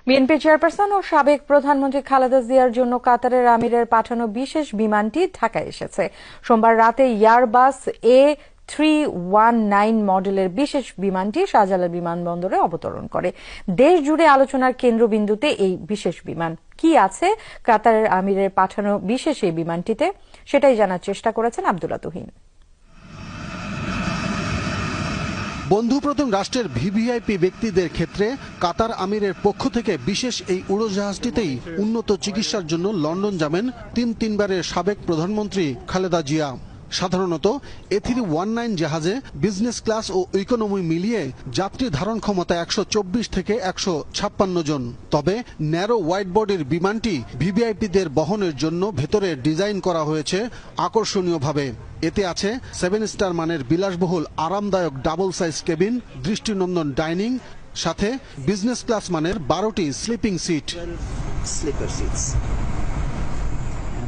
BNP chairperson ও সাবেক প্রধানমন্ত্রী খালেদা জিয়ার জন্য কাতারের আমিরের পাঠানো বিশেষ বিমানটি ঢাকায় এসেছে। সোমবার রাতে এয়ারবাস A319 মডেলের বিশেষ বিমানটি শাহজালাল বিমানবন্দরে অবতরণ করে। দেশ জুড়ে আলোচনার কেন্দ্রবিন্দুতে এই বিশেষ বিমান। কি আছে কাতারের আমিরের পাঠানো বিশেষ এই বিমানটিতে, সেটাই জানার চেষ্টা করেছেন আব্দুল্লাহ তুহিন। বন্ধুপ্রথম রাষ্ট্রের ভিভিআইপি ব্যক্তিদের ক্ষেত্রে কাতার আমিরের পক্ষ থেকে বিশেষ এই উড়োজাহাজটিতেই উন্নত চিকিৎসার জন্য লন্ডন যাবেন তিনবারের সাবেক প্রধানমন্ত্রী খালেদা জিয়া। সাধারণত A319 জাহাজে বিজনেস ক্লাস ও ইকোনমি মিলিয়ে যাত্রী ধারণ ক্ষমতা 124 থেকে 156 জন। তবে ন্যারো ওয়াইড বডির বিমানটি ভিভিআইপিদের বহনের জন্য ভেতরে ডিজাইন করা হয়েছে আকর্ষণীয়ভাবে। এতে আছে 7 স্টার মানের বিলাসবহুল আরামদায়ক ডাবল সাইজ কেবিন, দৃষ্টিনন্দন ডাইনিং, সাথে বিজনেস ক্লাস মানের 12টি স্লিপিং সিট।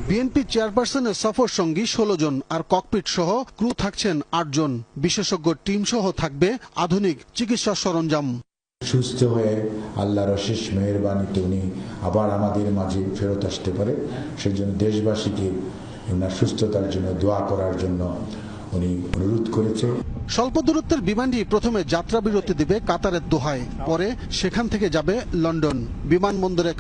বিএনপি চেয়ারপারসনের সফর সঙ্গী 16 জন, আর ককপিট সহ ক্রু থাকছেন 8 জন। বিশেষজ্ঞ টিম সহ থাকবে আধুনিক চিকিৎসা সরঞ্জাম। সুস্থ হয়ে আল্লাহর অশেষ মেহেরবানিতে উনি আবার আমাদের মাঝে ফেরত আসতে পারে, সেজন্য দেশবাসীকে ওনার সুস্থতার জন্য দোয়া করার জন্য উনি অনুরোধ করেছে। স্বল্প দূরত্বের বিমানটি প্রথমে যাত্রা বিরতি দিবে কাতারের দোহায়, পরে সেখান থেকে যাবে লন্ডন। বিমানবন্দরে